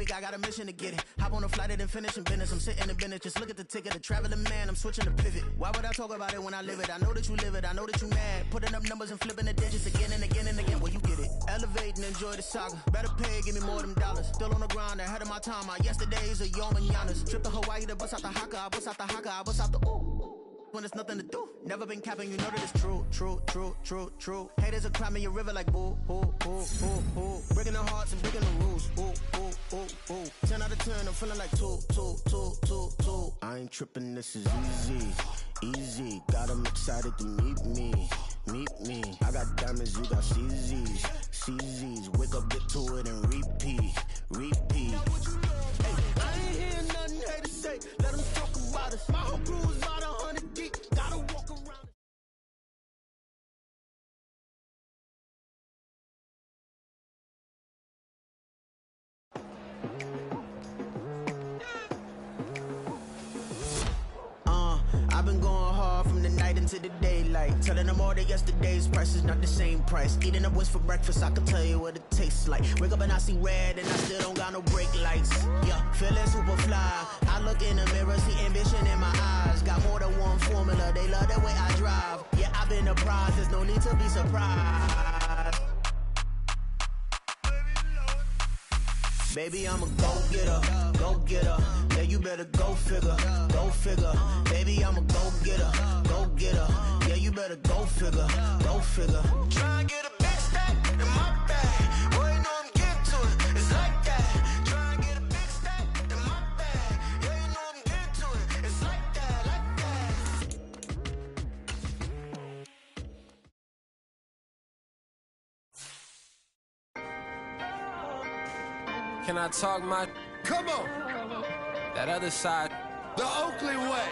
week, I got a mission to get it. Hop on a flight and then finish in business. I'm sitting in business, just look at the ticket. A traveling man, I'm switching to pivot. Why would I talk about it when I live it? I know that you live it, I know that you mad. Putting up numbers and flipping the digits again and again and again. Well, you get it. Elevate and enjoy the saga. Better pay, give me more of them dollars. Still on the grind, ahead of my time. My yesterdays are your mananas. Trip to Hawaii to bust out the haka. I bust out the haka, I bust out the ooh. When there's nothing to do. Never been capping, you know that it's true, true, true, true, true. Haters are climbing your river like boo, boo, boo, boo, boo. Breaking the hearts and breaking the rules. Ooh, ooh, ooh, ooh. 10 out of 10, I'm feeling like 2, 2, 2, 2, 2. I ain't tripping, this is easy, easy. Got 'em excited to meet me, meet me. I got diamonds, you got CZs, CZs. Wake up, get to it and repeat, repeat. Hey, I ain't hearing nothing haters say. Let them talk about us. My whole crew is about 100 deep. Gotta walk around. I've been going hard from the night into the daylight. Telling them all that yesterday's price is not the same price. Eating up wings for breakfast, I can tell you what it tastes like. Wake up and I see red and I still don't got no brake lights. Yeah, feeling super fly. I look in the mirror, see ambition in my eyes. Got more than one formula, they love the way I drive. Yeah, I've been a prize, there's no need to be surprised. Baby, I'm a go-getter, go-getter. Yeah, you better go figure, go figure. Baby, I'm a go-getter, go-getter. Yeah, you better go figure, go figure. Try and get a big stack in my bag. Boy, you know I'm getting to it, it's like that. Try and get a big stack in my bag. Yeah, you know I'm getting to it, it's like that, like that. Can I talk my... Come on! That other side. The Oakley way.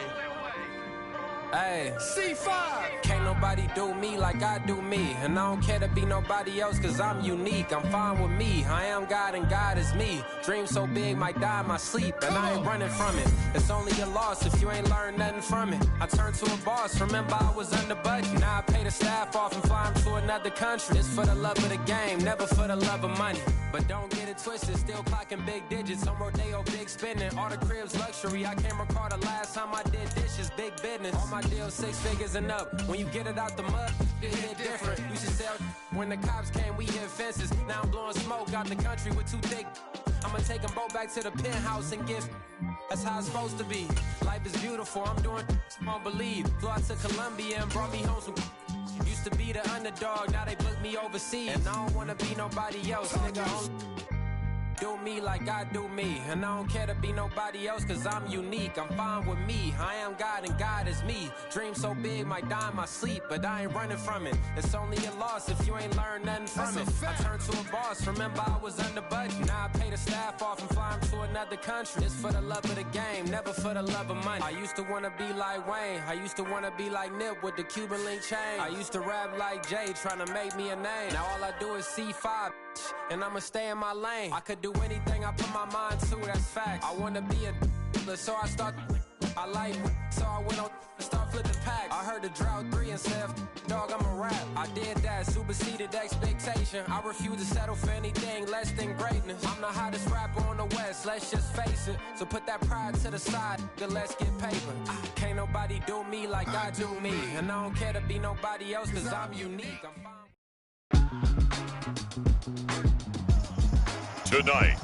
Hey. C5. Can't nobody do me like I do me. And I don't care to be nobody else cause I'm unique. I'm fine with me. I am God and God is me. Dream so big might die in my sleep. And I ain't running from it. It's only a loss if you ain't learned nothing from it. I turned to a boss. Remember I was under budget. Now I pay the staff off and fly them to another country. It's for the love of the game, never for the love of money. But don't get it twisted, still clocking big digits. On Rodeo, big spending. All the cribs luxury. I can't recall the last time I did dishes, big business. All my deals 6 figures and up. When you get it out the mud, it hit different. You should sell when the cops came, we hit fences. Now I'm blowing smoke out the country with 2 thick. I'ma take them both back to the penthouse and give. That's how it's supposed to be. Life is beautiful, I'm doing won't believe. Flew out to Colombia and brought me home some. Used to be the underdog, now they booked me overseas. And I don't wanna be nobody else, nigga. Do me like I do me. And I don't care to be nobody else cause I'm unique. I'm fine with me. I am God and God is me. Dream so big might die in my sleep, but I ain't running from it. It's only a loss if you ain't learned nothing from it. I turned to a boss, remember I was under budget. Now I pay the staff off and fly them to another country. It's for the love of the game, never for the love of money. I used to wanna be like Wayne. I used to wanna be like Nip with the Cuban link chain. I used to rap like Jay, trying to make me a name. Now all I do is C5, and I'ma stay in my lane. I could do anything I put my mind to, that's fact. I wanna be a so I start. I like so I went on start flipping packs. I heard the drought 3 and said, dog, I'm a rap. I did that, superseded expectation. I refuse to settle for anything less than greatness. I'm the hottest rapper on the West, let's just face it. So put that pride to the side, then let's get paper. Can't nobody do me like I do me. And I don't care to be nobody else cause I'm unique. I'm fine. Tonight,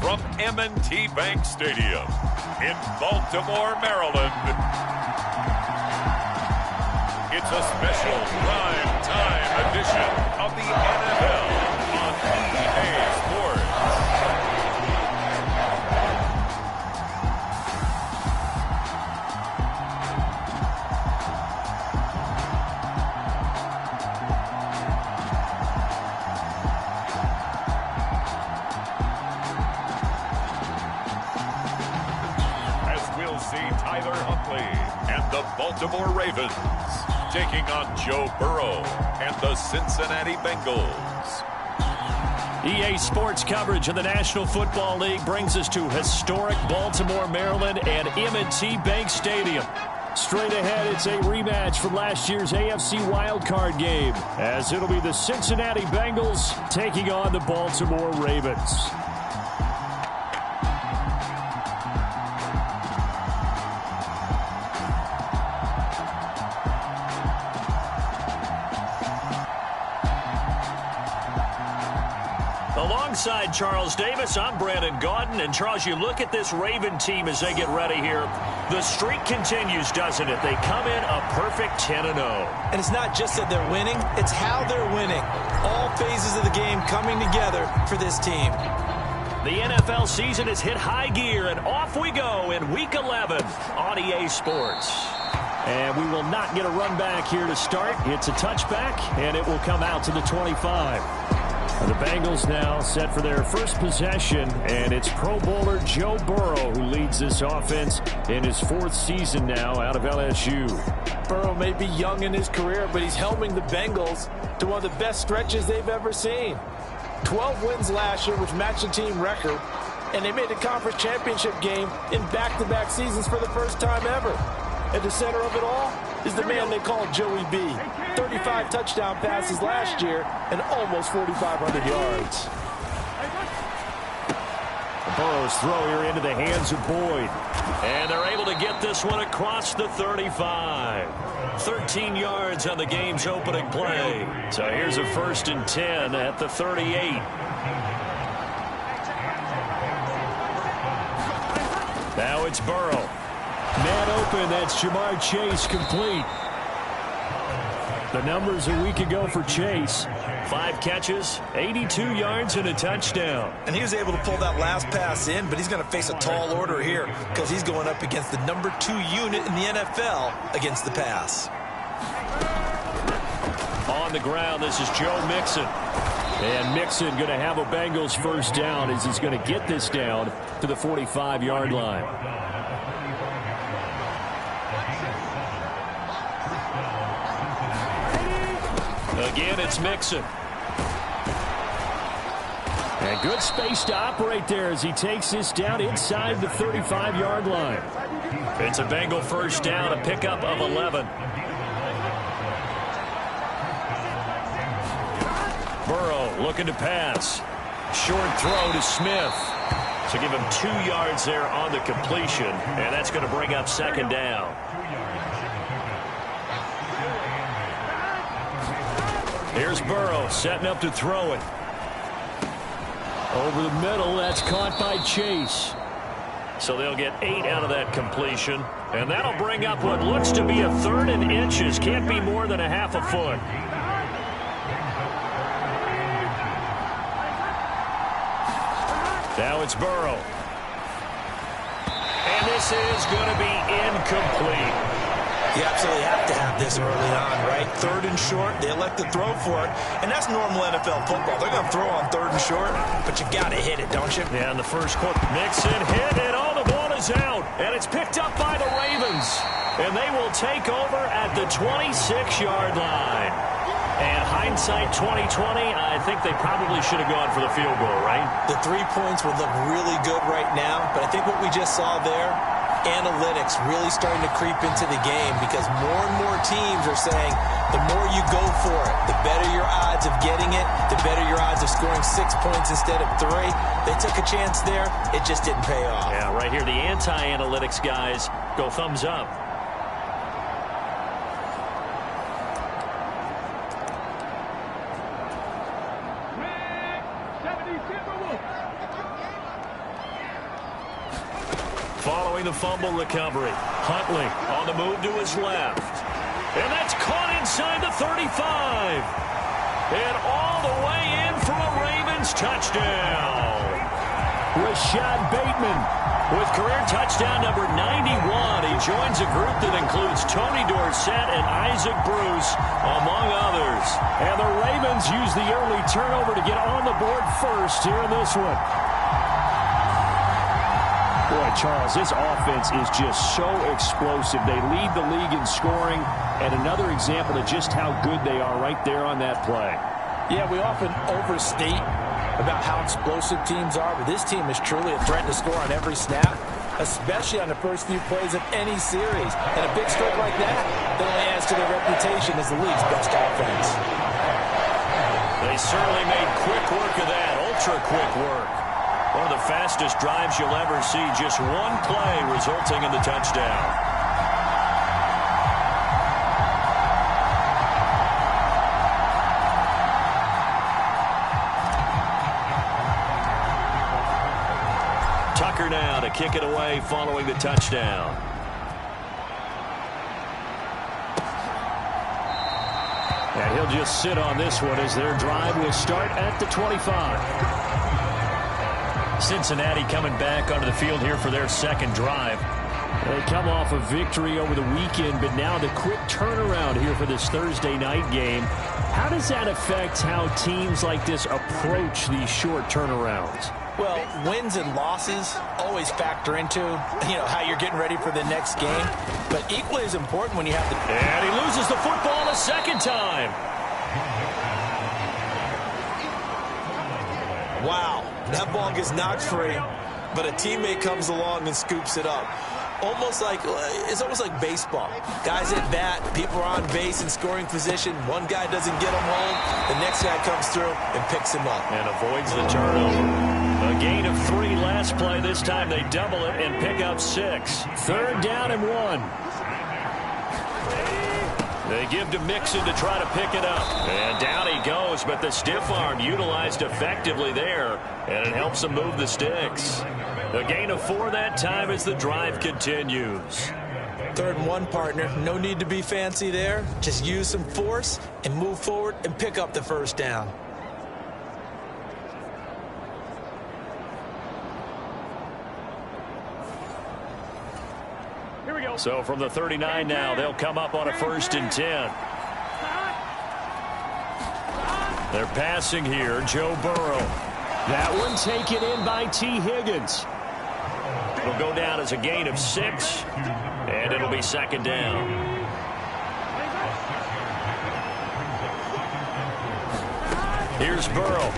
from M&T Bank Stadium in Baltimore, Maryland, it's a special prime time edition of the NFL on EA Sports. And the Baltimore Ravens taking on Joe Burrow and the Cincinnati Bengals. EA Sports coverage of the National Football League brings us to historic Baltimore, Maryland and M&T Bank Stadium. Straight ahead, it's a rematch from last year's AFC wildcard game, as it'll be the Cincinnati Bengals taking on the Baltimore Ravens. Alongside Charles Davis, I'm Brandon Gaudin. And, Charles, you look at this Raven team as they get ready here. The streak continues, doesn't it? They come in a perfect 10-0. And it's not just that they're winning, it's how they're winning. All phases of the game coming together for this team. The NFL season has hit high gear, and off we go in Week 11 on EA Sports. And we will not get a run back here to start. It's a touchback, and it will come out to the 25. The Bengals now set for their first possession, and it's Pro Bowler Joe Burrow who leads this offense in his 4th season now out of LSU. Burrow may be young in his career, but he's helming the Bengals to one of the best stretches they've ever seen. 12 wins last year, which matched the team record, and they made the conference championship game in back-to-back seasons for the first time ever. At the center of it all is the man they call Joey B. 35 touchdown passes last year and almost 4,500 yards. Burrow's throw here into the hands of Boyd. And they're able to get this one across the 35. 13 yards on the game's opening play. So here's a 1st and 10 at the 38. Now it's Burrow. Man open, that's Jamar Chase complete. The numbers a week ago for Chase. 5 catches, 82 yards, and a touchdown. And he was able to pull that last pass in, but he's going to face a tall order here because he's going up against the number 2 unit in the NFL against the pass. On the ground, this is Joe Mixon. And Mixon going to have a Bengals first down as he's going to get this down to the 45-yard line. Again, it's Mixon. And good space to operate there as he takes this down inside the 35-yard line. It's a Bengal first down, a pickup of 11. Burrow looking to pass. Short throw to Smith. So give him 2 yards there on the completion, and that's going to bring up 2nd down. Here's Burrow setting up to throw it. Over the middle, that's caught by Chase. So they'll get 8 out of that completion. And that'll bring up what looks to be a 3rd and inches. Can't be more than a half a foot. Now it's Burrow. And this is going to be incomplete. You absolutely have to have this early on, right? 3rd and short, they elect to throw for it, and that's normal NFL football. They're going to throw on 3rd and short, but you got to hit it, don't you? Yeah, in the first quarter, Mixon hit it. Oh, the ball is out, and it's picked up by the Ravens, and they will take over at the 26-yard line. And hindsight 2020, I think they probably should have gone for the field goal, right? The 3 points would look really good right now, but I think what we just saw there, analytics really starting to creep into the game because more and more teams are saying the more you go for it, the better your odds of getting it, the better your odds of scoring 6 points instead of 3. They took a chance there. It just didn't pay off. Yeah, right here, the anti-analytics guys go thumbs up. Following the fumble recovery, Huntley on the move to his left. And that's caught inside the 35. And all the way in for a Ravens touchdown. Rashad Bateman with career touchdown number 91. He joins a group that includes Tony Dorsett and Isaac Bruce, among others. And the Ravens use the early turnover to get on the board first here in this one. Boy, Charles, this offense is just so explosive. They lead the league in scoring, and another example of just how good they are right there on that play. Yeah, we often overstate about how explosive teams are, but this team is truly a threat to score on every snap, especially on the first few plays of any series. And a big stroke like that only adds to their reputation as the league's best offense. They certainly made quick work of that, ultra-quick work. One of the fastest drives you'll ever see, just one play resulting in the touchdown. kick it away following the touchdown. And he'll just sit on this one as their drive will start at the 25. Cincinnati coming back onto the field here for their second drive. They come off a victory over the weekend, but now the quick turnaround here for this Thursday night game. How does that affect how teams like this approach these short turnarounds? Well, wins and losses always factor into, how you're getting ready for the next game. But equally as important when you have the... And he loses the football a second time. Wow, that ball gets knocked free, but a teammate comes along and scoops it up. It's almost like baseball. Guys at bat, people are on base in scoring position. One guy doesn't get him home. The next guy comes through and picks him up. And avoids the turnover. A gain of 3 last play. This time they double it and pick up 6. 3rd down and 1. They give to Mixon to try to pick it up. And down he goes, but the stiff arm utilized effectively there, and it helps them move the sticks. A gain of 4 that time as the drive continues. 3rd and 1, partner. No need to be fancy there. Just use some force and move forward and pick up the first down. Here we go. So from the 39 now, they'll come up on a 1st and 10. They're passing here, Joe Burrow. That one taken in by T. Higgins. It'll go down as a gain of 6, and it'll be 2nd down. Here's Burrow.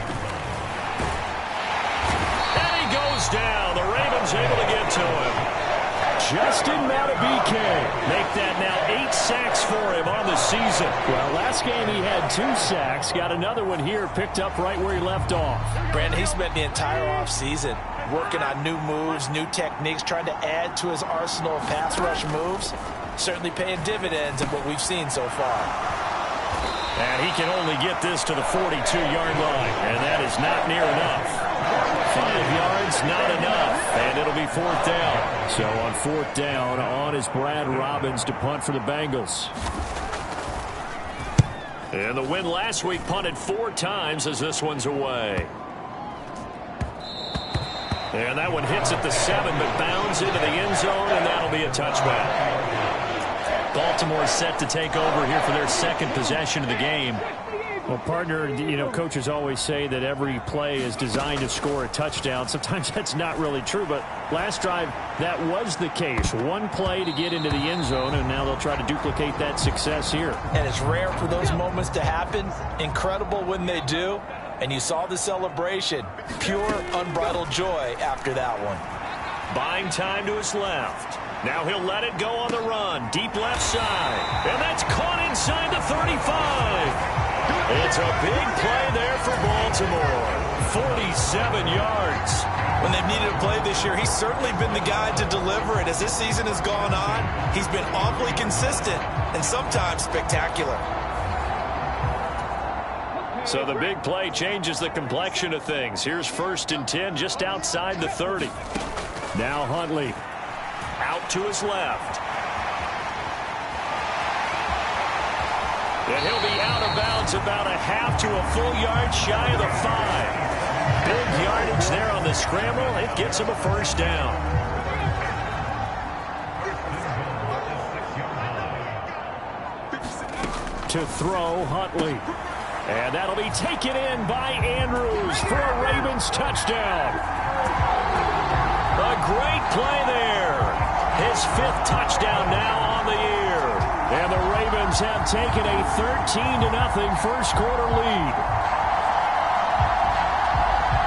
And he goes down. The Ravens able to get to him. Justin Madubuike make that now 8 sacks for him on the season. Well, last game he had 2 sacks. Got another one here picked up right where he left off. Brandon, he spent the entire offseason working on new moves, new techniques, trying to add to his arsenal of pass rush moves. Certainly paying dividends in what we've seen so far. And he can only get this to the 42-yard line, and that is not near enough. 5 yards, not enough, and it'll be 4th down. So on 4th down, on is Brad Robbins to punt for the Bengals. And the win last week punted 4 times as this one's away. And that one hits at the 7, but bounds into the end zone, and that'll be a touchback. Baltimore set to take over here for their 2nd possession of the game. Well, partner, coaches always say that every play is designed to score a touchdown. Sometimes that's not really true, but last drive, that was the case. 1 play to get into the end zone, and now they'll try to duplicate that success here. And it's rare for those moments to happen. Incredible when they do. And you saw the celebration. Pure, unbridled joy after that one. Buying time to his left. Now he'll let it go on the run. Deep left side. And that's caught inside the 35. It's a big play there for Baltimore. 47 yards. When they've needed a play this year, he's certainly been the guy to deliver it. As this season has gone on, he's been awfully consistent and sometimes spectacular. So the big play changes the complexion of things. Here's 1st and 10 just outside the 30. Now Huntley out to his left. And he'll be out of bounds about a half to a full yard shy of the 5. Big yardage there on the scramble. It gets him a 1st down. To throw, Huntley. And that'll be taken in by Andrews for a Ravens touchdown. A great play there. His 5th touchdown now on the year. And the Ravens have taken a 13-0 first quarter lead.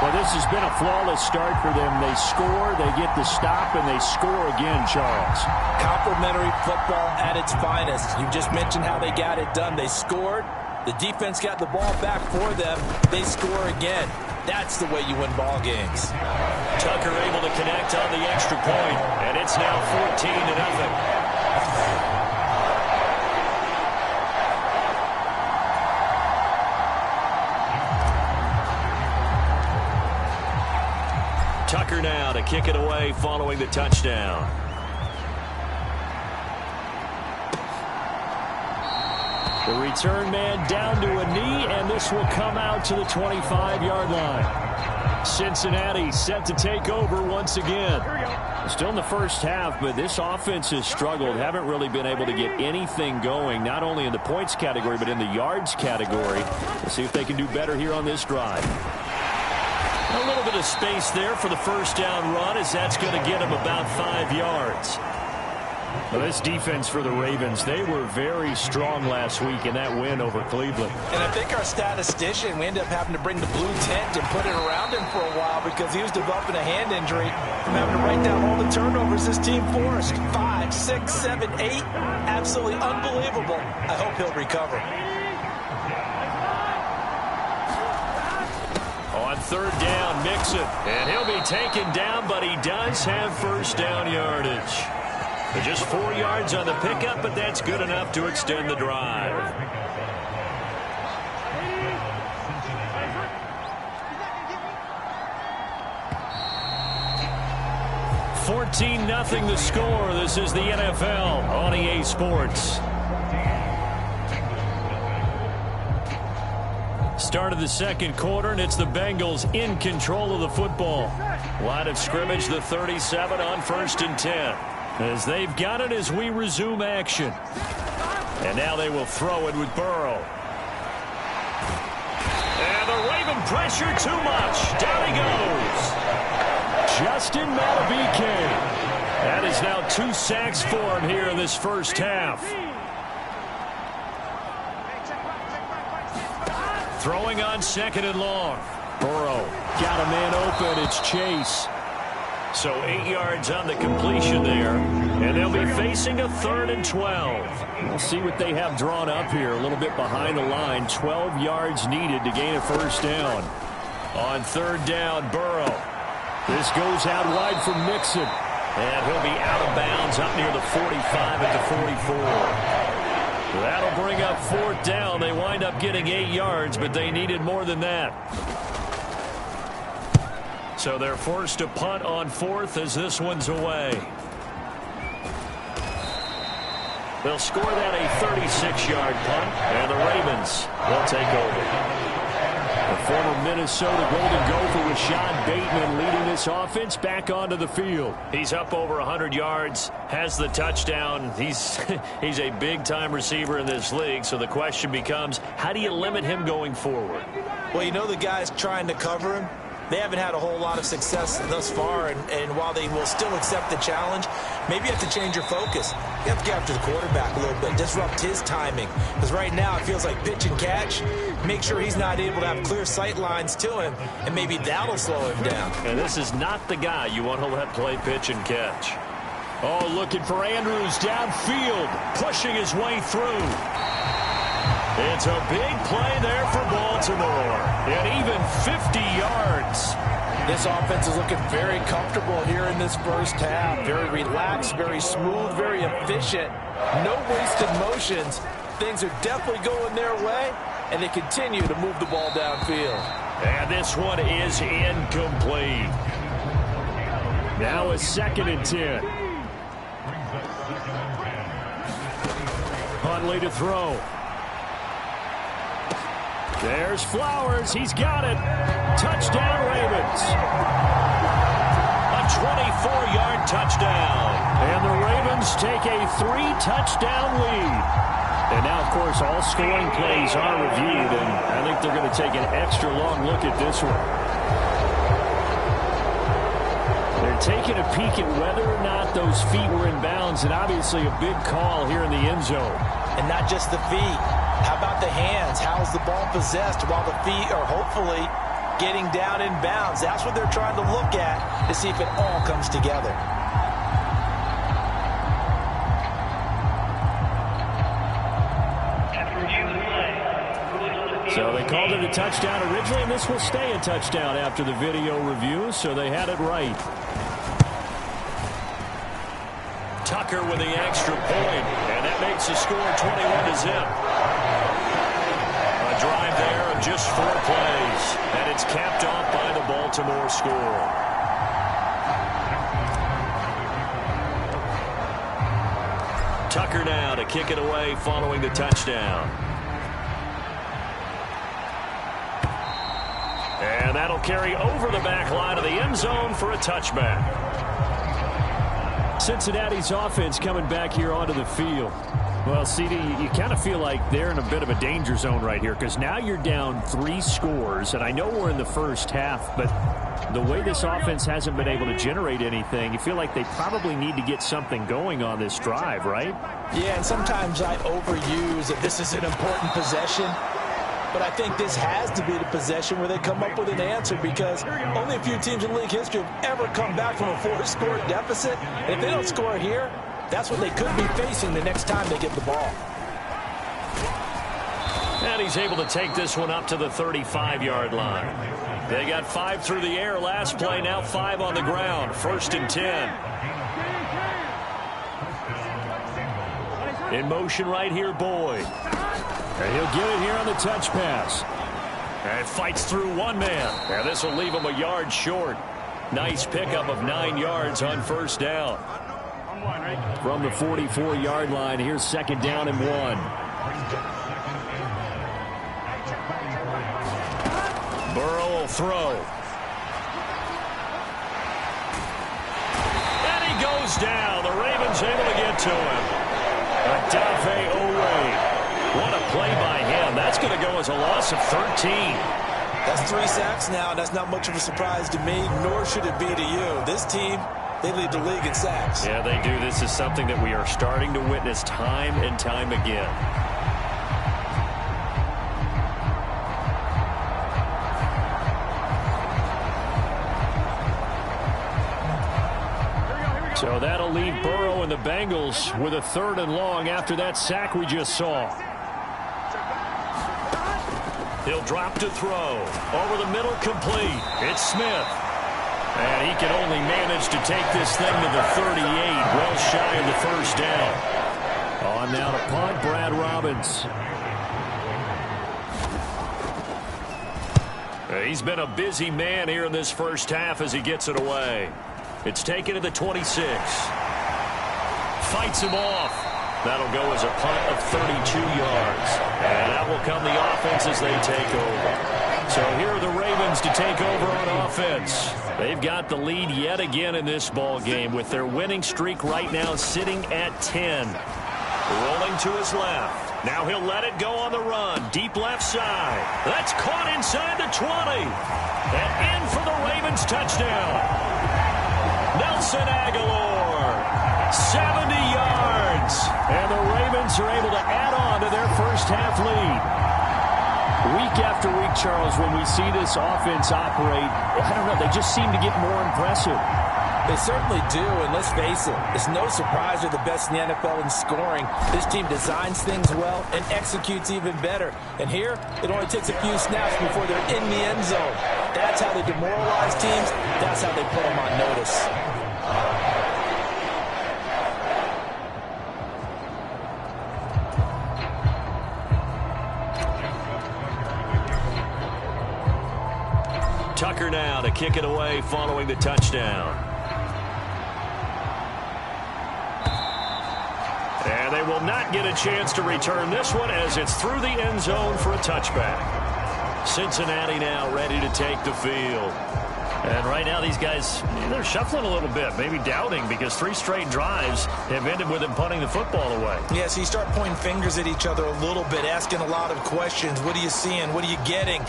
Well, this has been a flawless start for them. They score, they get the stop, and they score again, Charles. Complimentary football at its finest. You just mentioned how they got it done. They scored. The defense got the ball back for them. They score again. That's the way you win ball games. Tucker able to connect on the extra point, and it's now 14-0. Tucker now to kick it away following the touchdown. The return man down to a knee, and this will come out to the 25-yard line. Cincinnati set to take over once again. Still in the first half, but this offense has struggled. Haven't really been able to get anything going, not only in the points category, but in the yards category. We'll see if they can do better here on this drive. A little bit of space there for the first down run, as that's going to get them about 5 yards. Well, this defense for the Ravens, they were very strong last week in that win over Cleveland. And I think our statistician, we ended up having to bring the blue tent and put it around him for a while because he was developing a hand injury from having to write down all the turnovers this team forced. 5, 6, 7, 8. Absolutely unbelievable. I hope he'll recover. On third down, Mixon. And he'll be taken down, but he does have first down yardage. Just 4 yards on the pickup, but that's good enough to extend the drive. $14-0 the score. This is the NFL on EA Sports. Start of the second quarter, and it's the Bengals in control of the football. Line of scrimmage, the 37 on 1st and 10. As they've got it as we resume action. And now they will throw it with Burrow. And the Raven pressure too much. Down he goes. Justin Madubuike. That is now 2 sacks for him here in this first half. Throwing on 2nd and long. Burrow got a man open. It's Chase. So 8 yards on the completion there. And they'll be facing a 3rd and 12. We'll see what they have drawn up here. A little bit behind the line. 12 yards needed to gain a first down. On 3rd down, Burrow. This goes out wide for Mixon. And he'll be out of bounds up near the 45 at the 44. That'll bring up 4th down. They wind up getting 8 yards, but they needed more than that. So they're forced to punt on 4th as this one's away. They'll score that a 36-yard punt, and the Ravens will take over. The former Minnesota Golden Gopher with Sean Bateman leading this offense back onto the field. He's up over 100 yards, has the touchdown. He's a big-time receiver in this league, so the question becomes, how do you limit him going forward? Well, you know the guys trying to cover him. They haven't had a whole lot of success thus far, and while they will still accept the challenge, maybe you have to change your focus. You have to get after the quarterback a little bit, disrupt his timing. Because right now it feels like pitch and catch. Make sure he's not able to have clear sight lines to him, and maybe that'll slow him down. And this is not the guy you want to let play pitch and catch. Oh, looking for Andrews downfield, pushing his way through. It's a big play there for Baltimore, and even 50 yards. This offense is looking very comfortable here in this first half. Very relaxed, very smooth, very efficient. No wasted motions. Things are definitely going their way, and they continue to move the ball downfield. And this one is incomplete. Now a 2nd and 10. Huntley to throw. There's Flowers. He's got it. Touchdown, Ravens. A 24-yard touchdown. And the Ravens take a 3-touchdown lead. And now, of course, all scoring plays are reviewed, and I think they're going to take an extra long look at this one. They're taking a peek at whether or not those feet were in bounds, and obviously a big call here in the end zone. And not just the feet. How about the hands? How is the ball possessed while the feet are hopefully getting down in bounds? That's what they're trying to look at to see if it all comes together. So they called it a touchdown originally, and this will stay a touchdown after the video review, so they had it right. Tucker with the extra point, and that makes the score 21-0. A drive there of just 4 plays, and it's capped off by the Baltimore score. Tucker now to kick it away following the touchdown. And that'll carry over the back line of the end zone for a touchback. Cincinnati's offense coming back here onto the field. Well, CD, you kind of feel like they're in a bit of a danger zone right here because now you're down 3 scores, and I know we're in the first half, but the way this offense hasn't been able to generate anything, you feel like they probably need to get something going on this drive, right? Yeah, and sometimes I overuse that this is an important possession. But I think this has to be the possession where they come up with an answer because only a few teams in league history have ever come back from a 4-score deficit. And if they don't score here, that's what they could be facing the next time they get the ball. And he's able to take this one up to the 35-yard line. They got 5 through the air last play, now 5 on the ground. 1st and 10. In motion right here, Boyd. And he'll get it here on the touch pass. And fights through one man. And this will leave him a yard short. Nice pickup of 9 yards on 1st down. From the 44-yard line, here's 2nd down and 1. Burrow will throw. And he goes down. The Ravens able to get to him. Adafe Owe. What a play by him. That's going to go as a loss of 13. That's 3 sacks now. That's not much of a surprise to me, nor should it be to you. This team, they lead the league in sacks. Yeah, they do. This is something that we are starting to witness time and time again. So that'll leave Burrow and the Bengals with a 3rd and long after that sack we just saw. He'll drop to throw. Over the middle, complete. It's Smith. And he can only manage to take this thing to the 38, well shy of the 1st down. On now to punt, Brad Robbins. He's been a busy man here in this first half as he gets it away. It's taken to the 26. Fights him off. That'll go as a punt of 32 yards. And that will come the offense as they take over. So here are the Ravens to take over on offense. They've got the lead yet again in this ball game with their winning streak right now sitting at 10. Rolling to his left. Now he'll let it go on the run. Deep left side. That's caught inside the 20. And in for the Ravens touchdown. Nelson Aguilar. 70 yards. And the Ravens are able to add on to their first half lead. Week after week, Charles, when we see this offense operate, I don't know, they just seem to get more impressive. They certainly do, and let's face it, it's no surprise they're the best in the NFL in scoring. This team designs things well and executes even better. And here, it only takes a few snaps before they're in the end zone. That's how they demoralize teams. That's how they put them on notice. Tucker now to kick it away following the touchdown. And they will not get a chance to return this one as it's through the end zone for a touchback. Cincinnati now ready to take the field. And right now these guys, they're shuffling a little bit, maybe doubting, because 3 straight drives have ended with them punting the football away. Yeah, so you start pointing fingers at each other a little bit, asking a lot of questions. What are you seeing? What are you getting?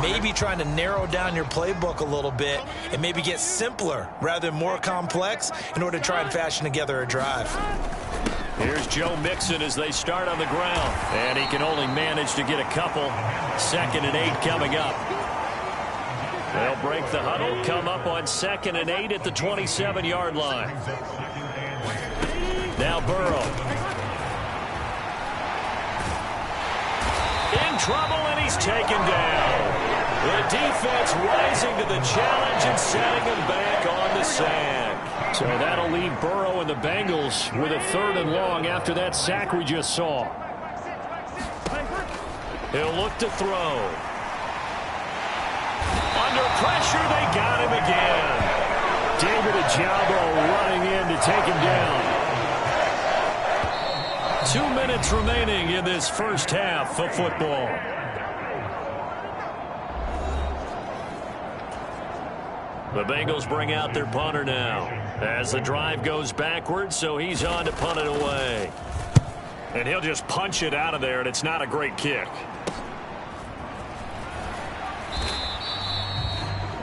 Maybe trying to narrow down your playbook a little bit and maybe get simpler rather than more complex in order to try and fashion together a drive. Here's Joe Mixon as they start on the ground. And he can only manage to get a couple. 2nd and 8 coming up. They'll break the huddle, come up on 2nd and 8 at the 27-yard line. Now Burrow. In trouble, and he's taken down. The defense rising to the challenge and setting him back on the sack. So that'll leave Burrow and the Bengals with a 3rd and long after that sack we just saw. He'll look to throw. Under pressure, they got him again. David Ojabo running in to take him down. 2 minutes remaining in this first half of football. The Bengals bring out their punter now as the drive goes backwards, so he's on to punt it away. And he'll just punch it out of there, and it's not a great kick.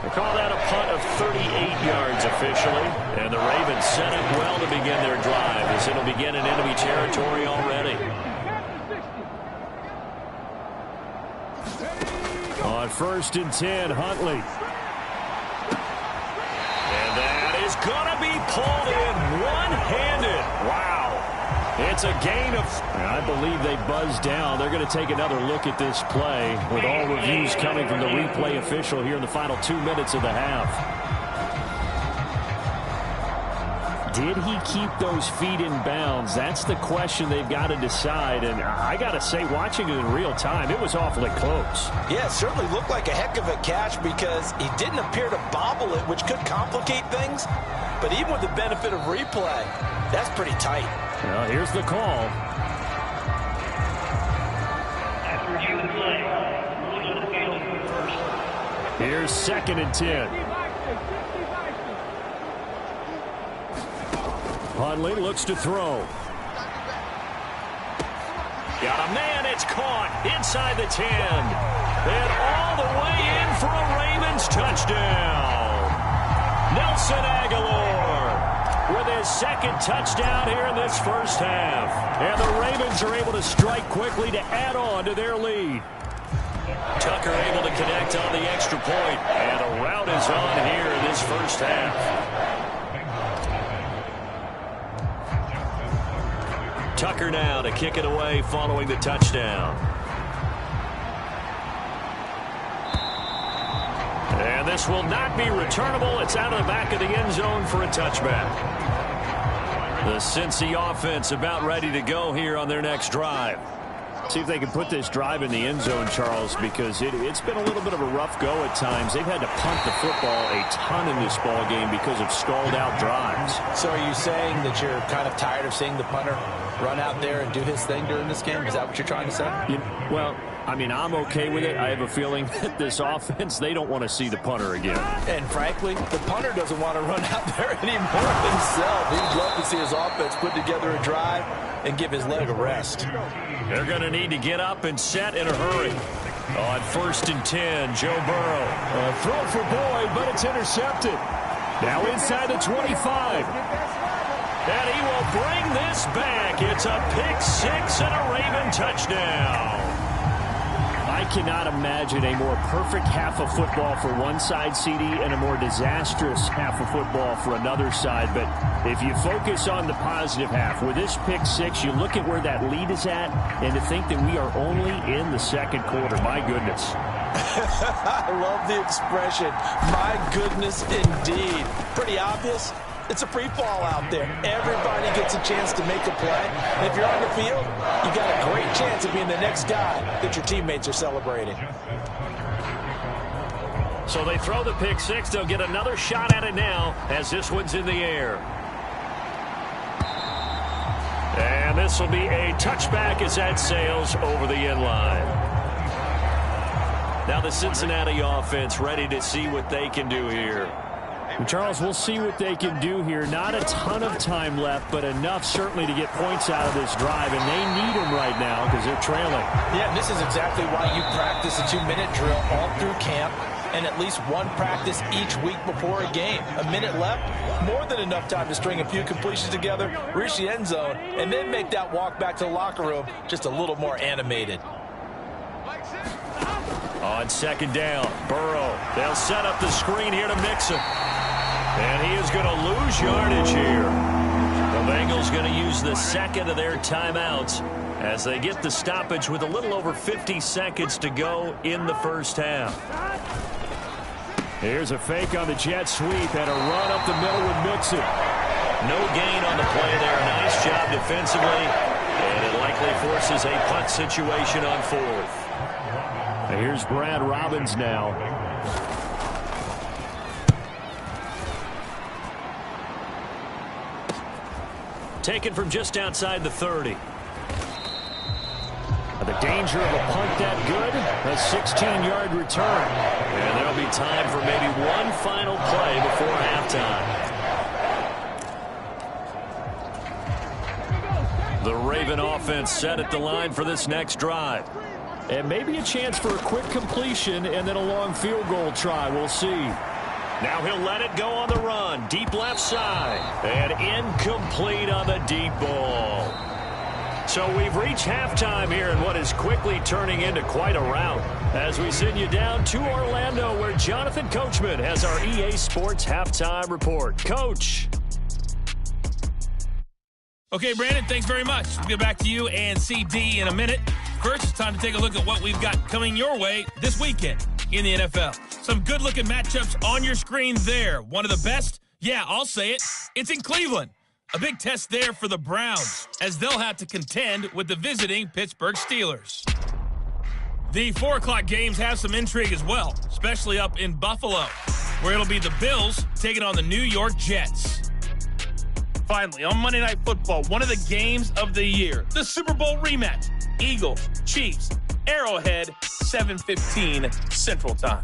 They call that a punt of 38 yards officially, and the Ravens set up well to begin their drive as it'll begin in enemy territory already. On 1st and 10, Huntley. And that is going to be pulled in one-handed. Wow. It's a gain of... I believe they buzzed down. They're going to take another look at this play with all reviews coming from the replay official here in the final 2 minutes of the half. Did he keep those feet in bounds? That's the question they've got to decide. And I got to say, watching it in real time, it was awfully close. Yeah, it certainly looked like a heck of a catch because he didn't appear to bobble it, which could complicate things. But even with the benefit of replay, that's pretty tight. Well, here's the call. Here's 2nd and 10. Huntley looks to throw. Got a man, it's caught inside the 10. And all the way in for a Ravens touchdown. Nelson Aguilar with his 2nd touchdown here in this first half. And the Ravens are able to strike quickly to add on to their lead. Tucker able to connect on the extra point. And a rout is on here in this first half. Tucker now to kick it away following the touchdown. And this will not be returnable. It's out of the back of the end zone for a touchback. The Cincy offense about ready to go here on their next drive. See if they can put this drive in the end zone, Charles, because it's been a little bit of a rough go at times. They've had to punt the football a ton in this ball game because of stalled out drives. So are you saying that you're kind of tired of seeing the punter run out there and do his thing during this game? Is that what you're trying to say? Well, I mean, I'm okay with it. I have a feeling that this offense, they don't want to see the punter again. And frankly, the punter doesn't want to run out there anymore himself. He'd love to see his offense put together a drive and give his leg a rest. They're going to need to get up and set in a hurry. On 1st and 10, Joe Burrow. Throw for Boyd, but it's intercepted. Now inside the 25. And he will bring this back. It's a pick 6 and a Raven touchdown. I cannot imagine a more perfect half of football for one side, CD, and a more disastrous half of football for another side. But if you focus on the positive half, with this pick 6, you look at where that lead is at, and to think that we are only in the 2nd quarter. My goodness. I love the expression. My goodness, indeed. Pretty obvious. It's a free fall out there. Everybody gets a chance to make a play. And if you're on the field, you got a great chance of being the next guy that your teammates are celebrating. So they throw the pick 6. They'll get another shot at it now as this one's in the air. And this will be a touchback as that sails over the end line. Now the Cincinnati offense ready to see what they can do here. Charles, we'll see what they can do here. Not a ton of time left, but enough certainly to get points out of this drive, and they need them right now because they're trailing. Yeah, and this is exactly why you practice a 2-minute drill all through camp and at least one practice each week before a game. A minute left, more than enough time to string a few completions together, reach the end zone, and then make that walk back to the locker room just a little more animated. On 2nd down, Burrow. They'll set up the screen here to Mixon. And he is going to lose yardage here. The Bengals going to use the 2nd of their timeouts as they get the stoppage with a little over 50 seconds to go in the first half. Here's a fake on the jet sweep and a run up the middle with Mixon. No gain on the play there. Nice job defensively. And it likely forces a punt situation on 4th. Here's Brad Robbins now. Taken from just outside the 30. the danger of a punt that good, a 16-yard return. And there'll be time for maybe one final play before halftime. The Raven offense set at the line for this next drive. And maybe a chance for a quick completion and then a long field goal try. We'll see. Now he'll let it go on the run. Deep left side. And incomplete on the deep ball. So we've reached halftime here in what is quickly turning into quite a rout. As we send you down to Orlando, where Jonathan Coachman has our EA Sports Halftime Report. Coach. Okay, Brandon, thanks very much. We'll get back to you and CD in a minute. First, it's time to take a look at what we've got coming your way this weekend in the NFL. Some good-looking matchups on your screen there. One of the best, yeah, I'll say it, it's in Cleveland. A big test there for the Browns, as they'll have to contend with the visiting Pittsburgh Steelers. The 4 o'clock games have some intrigue as well, especially up in Buffalo, where it'll be the Bills taking on the New York Jets. Finally, on Monday Night Football, one of the games of the year, the Super Bowl rematch. Eagles, Chiefs, Arrowhead, 7:15 Central Time.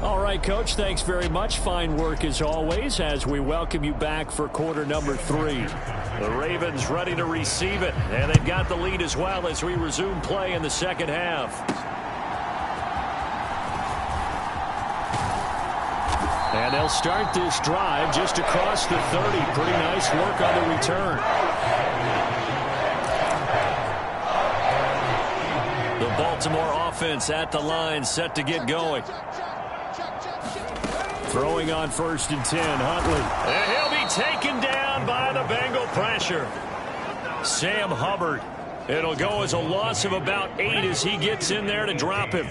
All right, Coach, thanks very much. Fine work as always as we welcome you back for quarter number 3. The Ravens ready to receive it, and they've got the lead as well as we resume play in the second half. And they'll start this drive just across the 30. Pretty nice work on the return. The Baltimore offense at the line, set to get going. Throwing on 1st and 10, Huntley. And he'll be taken down by the Bengal pressure. Sam Hubbard. It'll go as a loss of about 8 as he gets in there to drop him.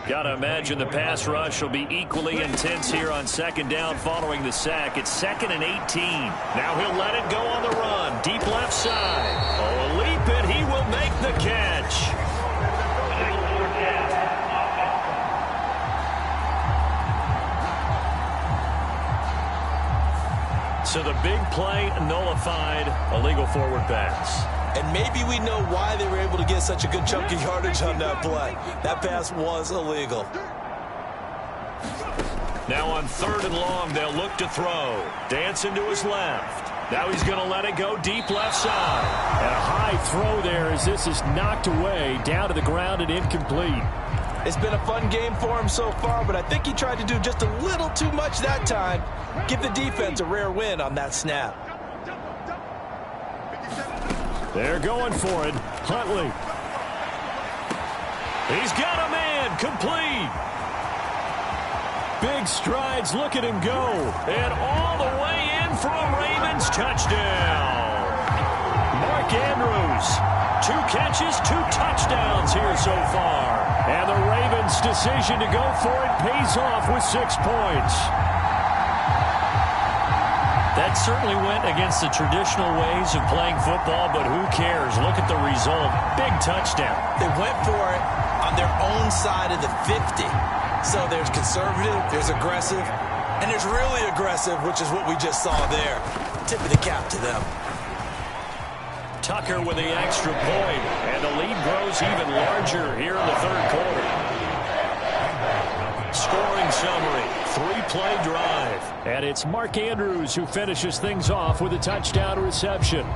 Got to imagine the pass rush will be equally intense here on 2nd down following the sack. It's 2nd and 18. Now he'll let it go on the run. Deep left side. Oh, a leap it. He will make the catch. So the big play nullified, a legal forward pass. And maybe we know why they were able to get such a good chunk of yardage on that play. That pass was illegal. Now on 3rd and long, they'll look to throw. Dancing to his left. Now he's going to let it go deep left side. And a high throw there as this is knocked away, down to the ground and incomplete. It's been a fun game for him so far, but I think he tried to do just a little too much that time. Give the defense a rare win on that snap. They're going for it. Huntley. He's got a man. Complete. Big strides. Look at him go. And all the way in for a Ravens touchdown. Mark Andrews. 2 catches, 2 touchdowns here so far. And the Ravens' decision to go for it pays off with 6 points. That certainly went against the traditional ways of playing football, but who cares? Look at the result. Big touchdown. They went for it on their own side of the 50. So there's conservative, there's aggressive, and there's really aggressive, which is what we just saw there. Tip of the cap to them. Tucker with the extra point, and the lead grows even larger here in the 3rd quarter. Scoring summary, 3-play drive. And it's Mark Andrews who finishes things off with a touchdown reception.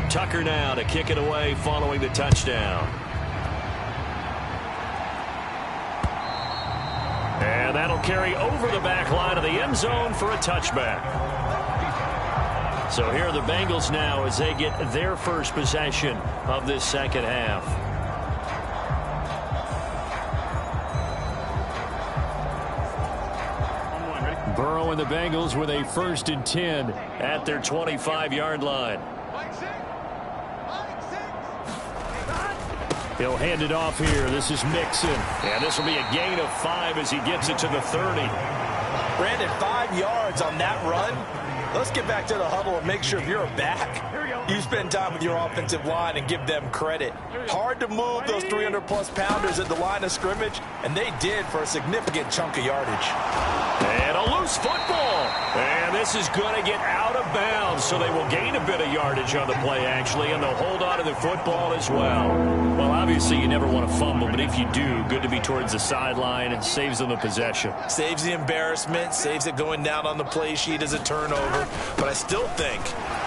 Tucker now to kick it away following the touchdown. And that'll carry over the back line of the end zone for a touchback. So here are the Bengals now as they get their first possession of this second half. Burrow and the Bengals with a 1st and 10 at their 25-yard line. He'll hand it off here. This is Mixon. And this will be a gain of 5 as he gets it to the 30. Brandon, 5 yards on that run. Let's get back to the huddle and make sure if you're a back, you spend time with your offensive line and give them credit. Hard to move those 300-plus pounders at the line of scrimmage, and they did for a significant chunk of yardage. And a loose football. And this is going to get out of bounds, so they will gain a bit of yardage on the play, actually, and they'll hold on to the football as well. Well, obviously, you never want to fumble, but if you do, good to be towards the sideline. It saves them the possession. Saves the embarrassment, saves it going down on the play sheet as a turnover. But I still think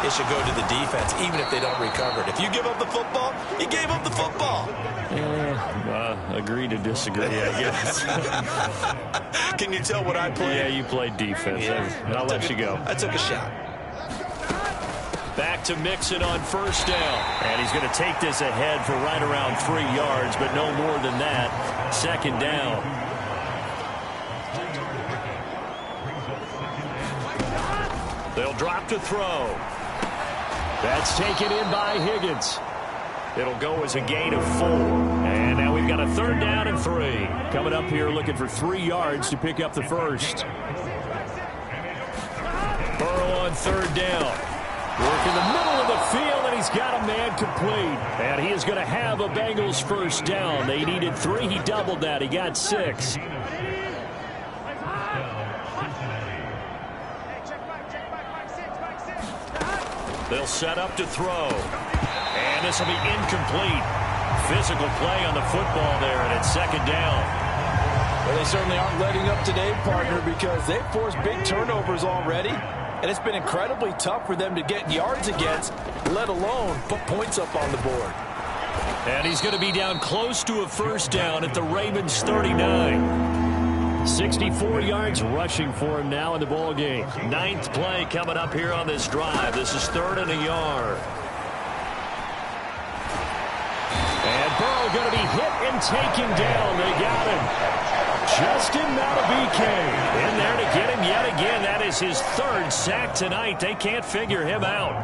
it should go to the defense, even if they don't recover it. If you give up the football, you gave up the football. Agree to disagree, I guess. Can you tell what I played? Yeah, you played defense. Yeah. I'll let you go. I took a shot. Back to Mixon on 1st down. And he's going to take this ahead for right around 3 yards, but no more than that. 2nd down. They'll drop to throw. That's taken in by Higgins. It'll go as a gain of 4. And now we've got a 3rd down and 3. Coming up here looking for 3 yards to pick up the 1st. Burrow on 3rd down. Work in the middle of the field, and he's got a man complete. And he is going to have a Bengals 1st down. They needed 3. He doubled that. He got 6. They'll set up to throw. And this will be incomplete. Physical play on the football there, and it's 2nd down. Well, they certainly aren't letting up today, partner, because they've forced big turnovers already. And it's been incredibly tough for them to get yards against, let alone put points up on the board. And he's going to be down close to a 1st down at the Ravens 39. 64 yards rushing for him now in the ball game. 9th play coming up here on this drive. This is 3rd and a yard. And Burrow going to be hit and taken down. They got him. Justin Madubuike in there to get him yet again. That is his 3rd sack tonight. They can't figure him out.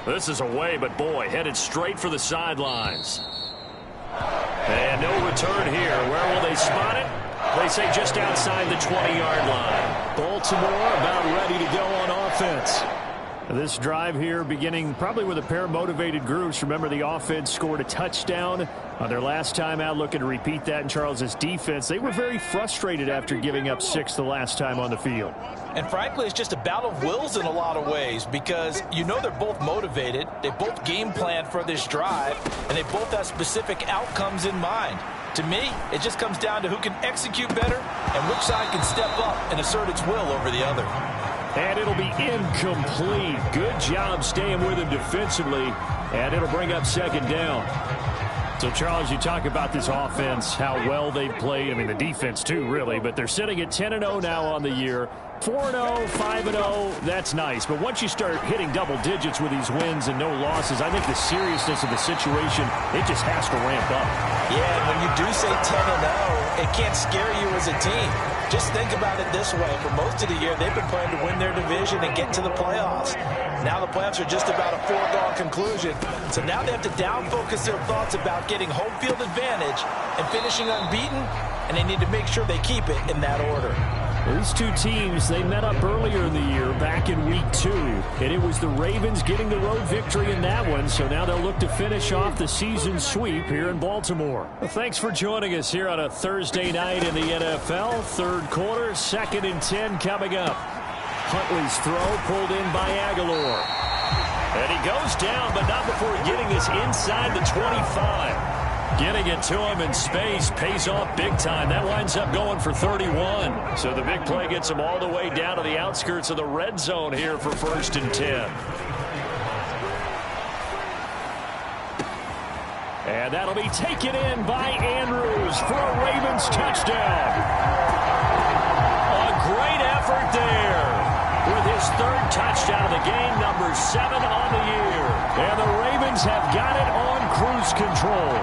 This is away, but boy, headed straight for the sidelines. And no return here. Where will they spot it? They say just outside the 20-yard line. Baltimore about ready to go on offense. This drive here beginning probably with a pair of motivated groups. Remember, the offense scored a touchdown on their last time out, looking to repeat that in Charles' defense. They were very frustrated after giving up 6 the last time on the field. And frankly, it's just a battle of wills in a lot of ways, because you know they're both motivated. They both game planned for this drive, and they both have specific outcomes in mind. To me, it just comes down to who can execute better and which side can step up and assert its will over the other. And it'll be incomplete. Good job staying with him defensively, and it'll bring up 2nd down. So, Charles, you talk about this offense, how well they've played. I mean, the defense, too, really. But they're sitting at 10-0 now on the year. 4-0, 5-0, that's nice. But once you start hitting double digits with these wins and no losses, I think the seriousness of the situation, it just has to ramp up. Yeah, and when you do say 10-0, it can't scare you as a team. Just think about it this way. For most of the year, they've been playing to win their division and get to the playoffs. Now the playoffs are just about a foregone conclusion. So now they have to down-focus their thoughts about getting home field advantage and finishing unbeaten, and they need to make sure they keep it in that order. These two teams, they met up earlier in the year, back in week 2, and it was the Ravens getting the road victory in that one, so now they'll look to finish off the season sweep here in Baltimore. Well, thanks for joining us here on a Thursday night in the NFL. 3rd quarter, 2nd and 10 coming up. Huntley's throw pulled in by Aguilar. And he goes down, but not before getting this inside the 25. Getting it to him in space pays off big time. That winds up going for 31. So the big play gets him all the way down to the outskirts of the red zone here for 1st and 10. And that'll be taken in by Andrews for a Ravens touchdown. A great effort there with his 3rd touchdown of the game, number 7 on the year. And the Ravens have got it on cruise control.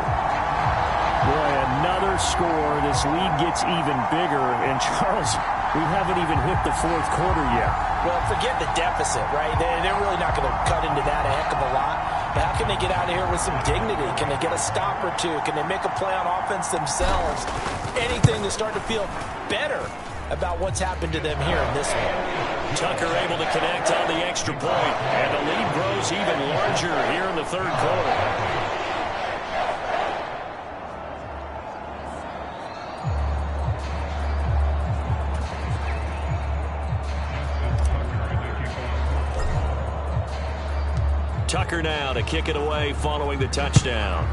Boy, another score, this lead gets even bigger. And, Charles, we haven't even hit the fourth quarter yet. Well, forget the deficit, right? They're really not going to cut into that a heck of a lot. But how can they get out of here with some dignity? Can they get a stop or two? Can they make a play on offense themselves? Anything to start to feel better about what's happened to them here in this one. Tucker able to connect on the extra point, and the lead grows even larger here in the third quarter. Tucker now to kick it away following the touchdown.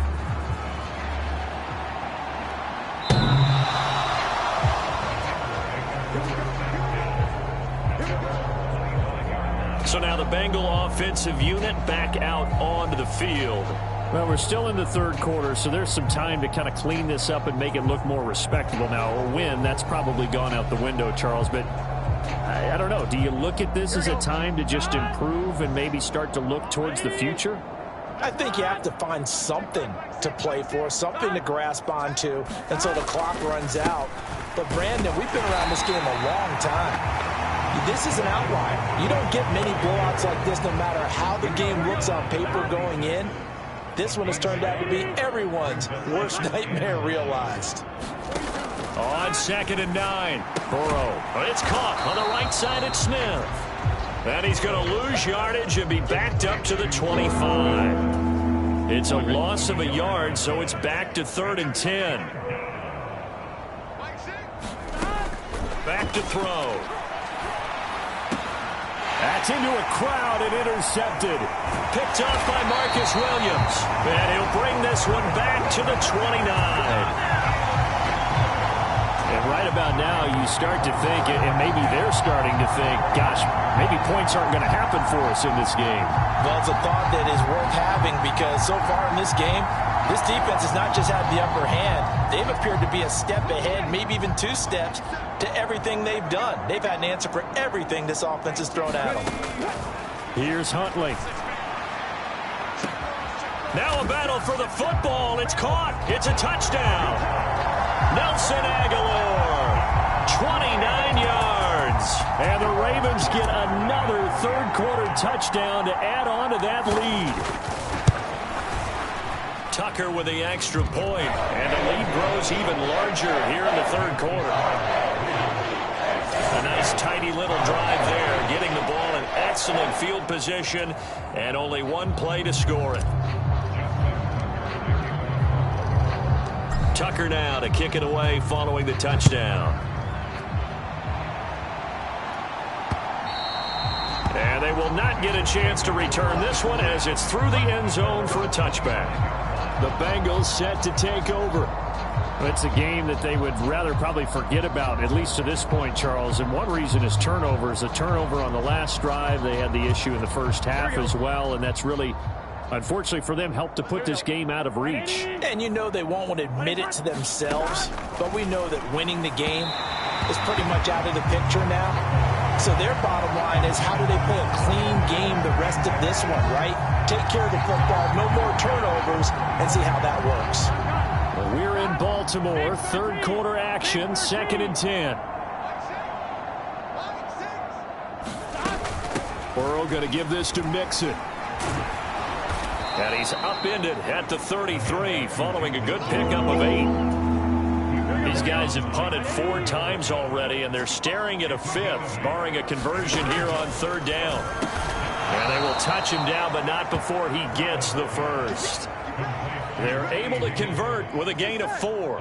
So now the Bengal offensive unit back out onto the field. Well, we're still in the third quarter, so there's some time to kind of clean this up and make it look more respectable. Now, a win, that's probably gone out the window, Charles, but I don't know. Do you look at this as a time to just improve and maybe start to look towards the future? I think you have to find something to play for, something to grasp onto until the clock runs out. But, Brandon, we've been around this game a long time. This is an outlier. You don't get many blowouts like this no matter how the game looks on paper going in. This one has turned out to be everyone's worst nightmare realized. On 2nd and 9, Burrow. It's caught on the right side at Smith. And he's going to lose yardage and be backed up to the 25. It's a loss of a yard, so it's back to 3rd and 10. Back to throw. That's into a crowd and intercepted. Picked off by Marcus Williams. And he'll bring this one back to the 29. And right about now, you start to think, and maybe they're starting to think, gosh, maybe points aren't going to happen for us in this game. Well, it's a thought that is worth having because so far in this game, this defense has not just had the upper hand. They've appeared to be a step ahead, maybe even 2 steps to everything they've done. They've had an answer for everything this offense has thrown at them. Here's Huntley. Now a battle for the football. It's caught. It's a touchdown. Nelson Aguilar, 29 yards. And the Ravens get another third-quarter touchdown to add on to that lead. Tucker with the extra point, and the lead grows even larger here in the third quarter. A nice, tidy little drive there, getting the ball in excellent field position, and only one play to score it. Tucker now to kick it away following the touchdown. And they will not get a chance to return this one as it's through the end zone for a touchback. The Bengals set to take over. It's a game that they would rather probably forget about, at least to this point, Charles. And one reason is turnovers. A turnover on the last drive. They had the issue in the first half as well, and that's really, unfortunately for them, helped to put this game out of reach. And you know they won't want to admit it to themselves, but we know that winning the game is pretty much out of the picture now. So their bottom line is, how do they play a clean game the rest of this one, right? Take care of the football, no more turnovers, and see how that works. Well, we're in Baltimore, third quarter action, 2nd and 10. Burrow going to give this to Mixon. And he's upended at the 33 following a good pickup of 8. These guys have punted 4 times already, and they're staring at a 5th, barring a conversion here on 3rd down. And they will touch him down, but not before he gets the first. They're able to convert with a gain of 4.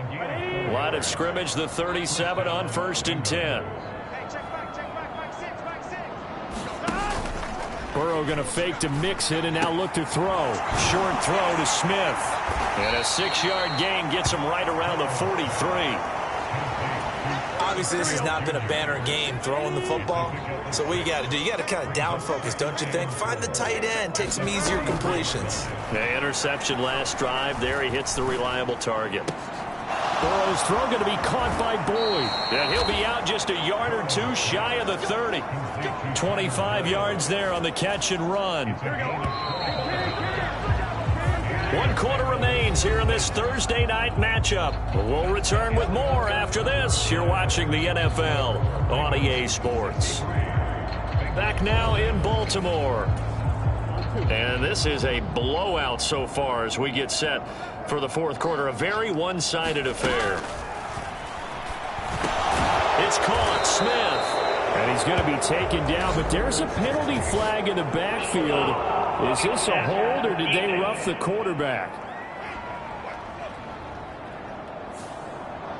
Line of scrimmage, the 37 on 1st and 10. Burrow going to fake to Mixon and now look to throw. Short throw to Smith. And a 6-yard gain gets him right around the 43. Obviously, this has not been a banner game throwing the football. So what you got to do, you got to kind of down focus, don't you think? Find the tight end, take some easier completions. The interception last drive. There he hits the reliable target. Burrow's throw going to be caught by Boyd. And he'll be out just a yard or 2 shy of the 30. 25 yards there on the catch and run. 1 quarter remains here in this Thursday night matchup. We'll return with more after this. You're watching the NFL on EA Sports. Back now in Baltimore. And this is a blowout so far as we get set for the fourth quarter. A very one-sided affair. It's caught. Smith. And he's going to be taken down, but there's a penalty flag in the backfield. Is this a hold, or did they rough the quarterback?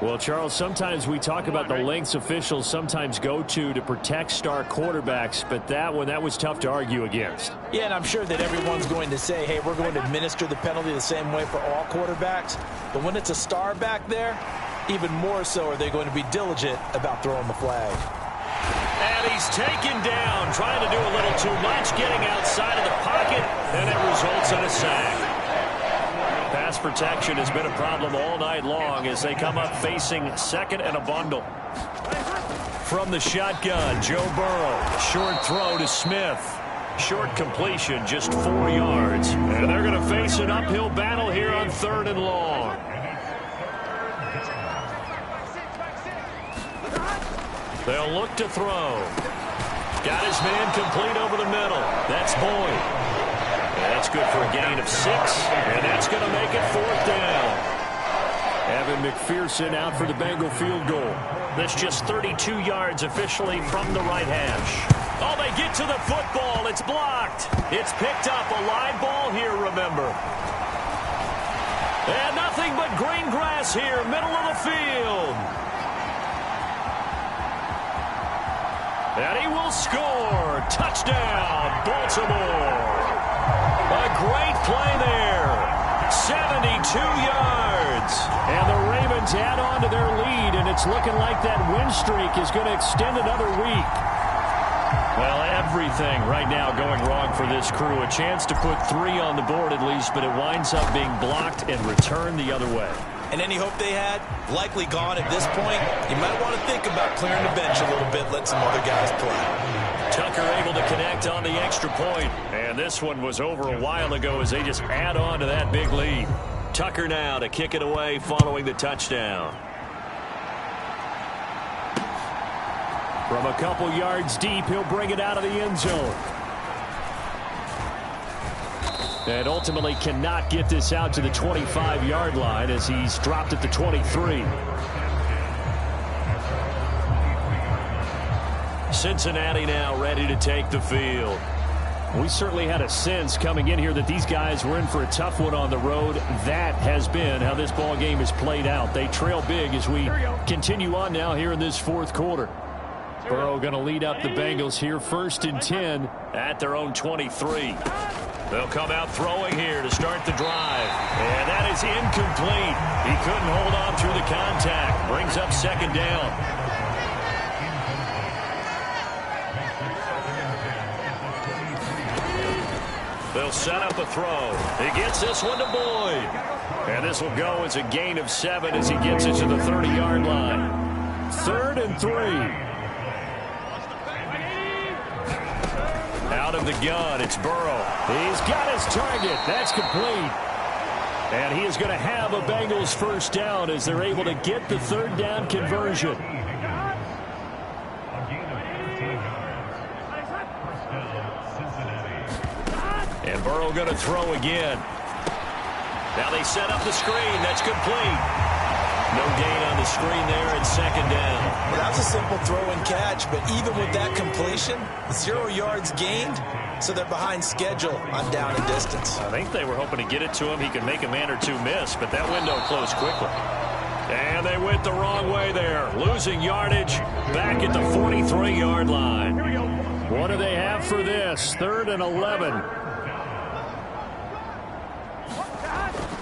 Well, Charles, sometimes we talk about the lengths officials sometimes go to protect star quarterbacks, but that was tough to argue against. Yeah, and I'm sure that everyone's going to say, hey, we're going to administer the penalty the same way for all quarterbacks. But when it's a star back there, even more so are they going to be diligent about throwing the flag. And he's taken down, trying to do a little too much, getting outside of the pocket, and it results in a sack. Pass protection has been a problem all night long as they come up facing second and a bundle. From the shotgun, Joe Burrow. Short throw to Smith. Short completion, just 4 yards. And they're going to face an uphill battle here on 3rd and long. They'll look to throw. Got his man complete over the middle. That's Boyd. And that's good for a gain of 6. And that's going to make it 4th down. Evan McPherson out for the Bengal field goal. That's just 32 yards officially from the right hash. Oh, they get to the football. It's blocked. It's picked up. A live ball here, remember. And nothing but green grass here, middle of the field. And he will score. Touchdown, Baltimore. A great play there. 72 yards. And the Ravens add on to their lead, and it's looking like that win streak is going to extend another week. Well, everything right now going wrong for this crew. A chance to put 3 on the board at least, but it winds up being blocked and returned the other way. And any hope they had, likely gone at this point. You might want to think about clearing the bench a little bit, let some other guys play. Tucker able to connect on the extra point. And this one was over a while ago as they just add on to that big lead. Tucker now to kick it away following the touchdown. From a couple yards deep, he'll bring it out of the end zone. And ultimately cannot get this out to the 25-yard line as he's dropped at the 23. Cincinnati now ready to take the field. We certainly had a sense coming in here that these guys were in for a tough one on the road. That has been how this ball game has played out. They trail big as we continue on now here in this fourth quarter. Burrow going to lead up the Bengals here, 1st and 10 at their own 23. They'll come out throwing here to start the drive. And that is incomplete. He couldn't hold on through the contact. Brings up 2nd down. They'll set up a throw. He gets this one to Boyd. And this will go as a gain of 7 as he gets it to the 30-yard line. 3rd and 3. Out of the gun, it's Burrow. He's got his target. That's complete. And he is going to have a Bengals 1st down as they're able to get the 3rd down conversion. And Burrow going to throw again. Now they set up the screen. That's complete. No gain on the screen there at 2nd down. Well, that's a simple throw and catch, but even with that completion, 0 yards gained, so they're behind schedule on down and distance. I think they were hoping to get it to him. He could make a man or two miss, but that window closed quickly. And they went the wrong way there, losing yardage back at the 43-yard line. What do they have for this? 3rd and 11.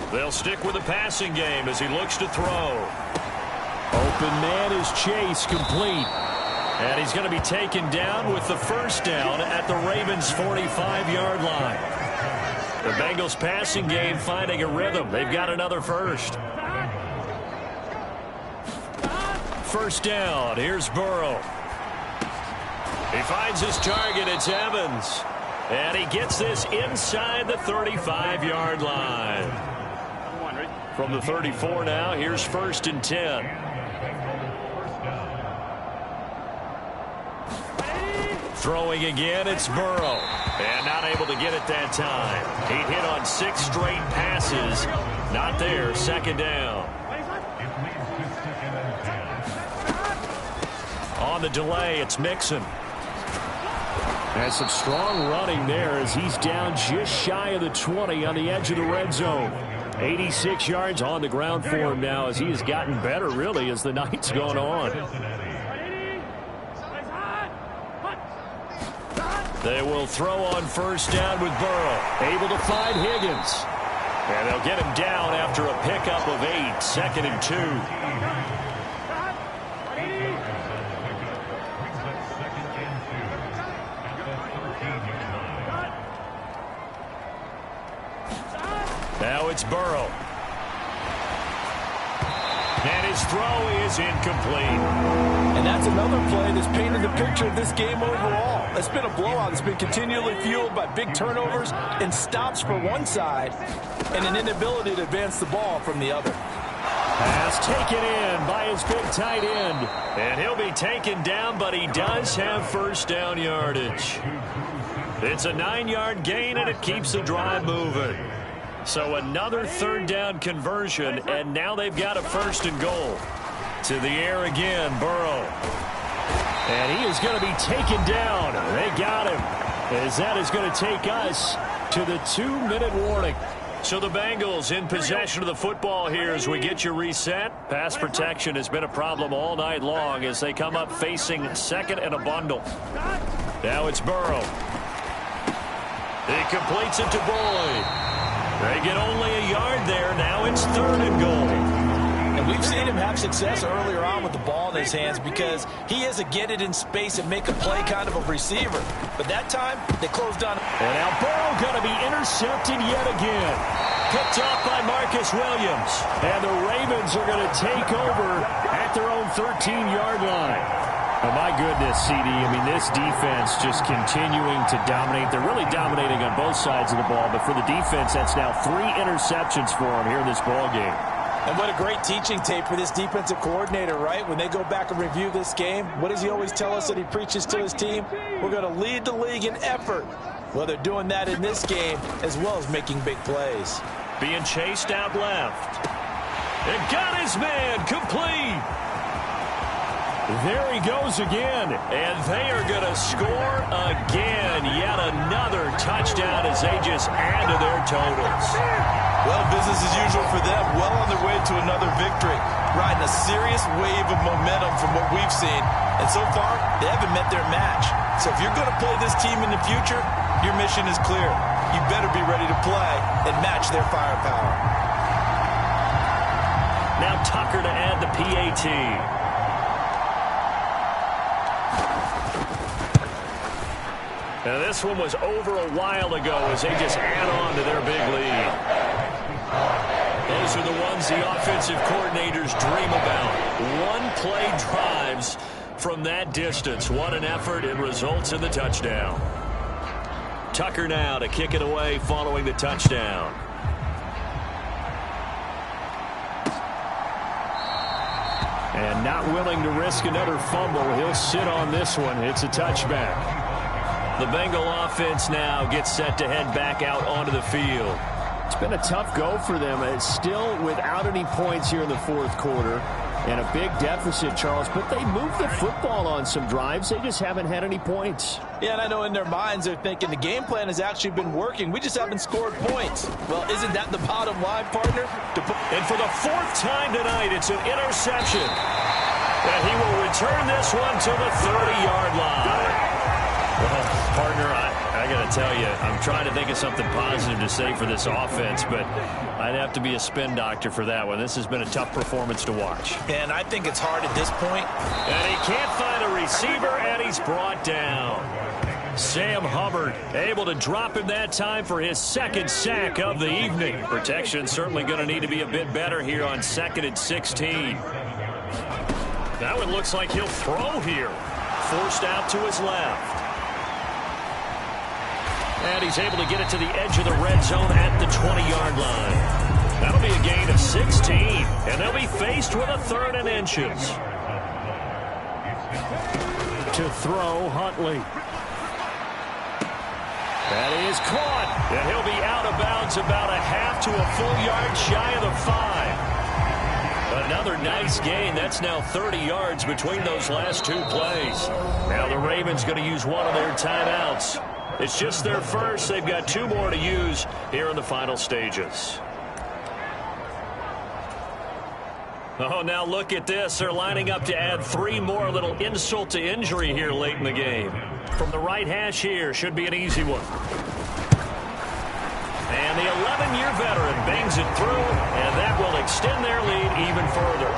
They'll stick with the passing game as he looks to throw. Open man is Chase, complete. And he's going to be taken down with the 1st down at the Ravens' 45-yard line. The Bengals passing game finding a rhythm. They've got another 1st. 1st down. Here's Burrow. He finds his target. It's Evans. And he gets this inside the 35-yard line. From the 34 now, here's 1st and 10. Throwing again, it's Burrow. And not able to get it that time. He hit on 6 straight passes. Not there, 2nd down. On the delay, it's Mixon. And some strong running there as he's down just shy of the 20 on the edge of the red zone. 86 yards on the ground for him now as he has gotten better, really, as the night's gone on. They will throw on 1st down with Burrow. Able to find Higgins. And they'll get him down after a pickup of 8. 2nd and 2. Now it's Burrow. And his throw is incomplete. And that's another play that's painted the picture of this game overall. It's been a blowout. It's been continually fueled by big turnovers and stops for one side and an inability to advance the ball from the other. Pass taken in by his big tight end. And he'll be taken down, but he does have 1st down yardage. It's a 9-yard gain, and it keeps the drive moving. So another 3rd down conversion, and now they've got a 1st and goal. To the air again, Burrow. And he is going to be taken down. They got him. As that is going to take us to the 2-minute warning. So the Bengals in possession of the football here as we get you reset. Pass protection has been a problem all night long as they come up facing 2nd and a bundle. Now it's Burrow. He completes it to Boyd. They get only a yard there. Now it's 3rd and goal. And we've seen him have success earlier on with the ball in his hands because he is a get it in space and make a play kind of a receiver. But that time, they closed on. And now Burrow going to be intercepted yet again. Picked off by Marcus Williams. And the Ravens are going to take over at their own 13-yard line. Oh, my goodness, CD. I mean, this defense just continuing to dominate. They're really dominating on both sides of the ball. But for the defense, that's now 3 interceptions for them here in this ball game. And what a great teaching tape for this defensive coordinator, right? When they go back and review this game, what does he always tell us that he preaches to his team? We're going to lead the league in effort. Well, they're doing that in this game as well as making big plays. Being chased out left. And got his man complete. There he goes again, and they are going to score again. Yet another touchdown as they just add to their totals. Well, business as usual for them. Well on their way to another victory. Riding a serious wave of momentum from what we've seen. And so far, they haven't met their match. So if you're going to play this team in the future, your mission is clear. You better be ready to play and match their firepower. Now Tucker to add the PAT. Now this one was over a while ago as they just add on to their big lead. Those are the ones the offensive coordinators dream about. One-play drives from that distance. What an effort. It results in the touchdown. Tucker now to kick it away following the touchdown. And not willing to risk another fumble. He'll sit on this one. It's a touchback. The Bengal offense now gets set to head back out onto the field. It's been a tough go for them. It's still without any points here in the 4th quarter. And a big deficit, Charles. But they moved the football on some drives. They just haven't had any points. Yeah, and I know in their minds they're thinking the game plan has actually been working. We just haven't scored points. Well, isn't that the bottom line, partner? And for the 4th time tonight, it's an interception. And he will return this one to the 30-yard line. Well, partner, I got to tell you, I'm trying to think of something positive to say for this offense, but I'd have to be a spin doctor for that one. This has been a tough performance to watch. And I think it's hard at this point. And he can't find a receiver, and he's brought down. Sam Hubbard able to drop him that time for his 2nd sack of the evening. Protection certainly going to need to be a bit better here on 2nd and 16. Now it looks like he'll throw here. Forced out to his left. And he's able to get it to the edge of the red zone at the 20-yard line. That'll be a gain of 16, and they'll be faced with a 3rd and inches. To throw, Huntley. That is caught, and he'll be out of bounds about a half to a full yard shy of the 5. Another nice gain. That's now 30 yards between those last 2 plays. Now the Ravens going to use one of their timeouts. It's just their first. They've got 2 more to use here in the final stages. Oh, now look at this. They're lining up to add 3 more. A little insult to injury here late in the game. From the right hash here, should be an easy one. And the 11-year veteran bangs it through, and that will extend their lead even further.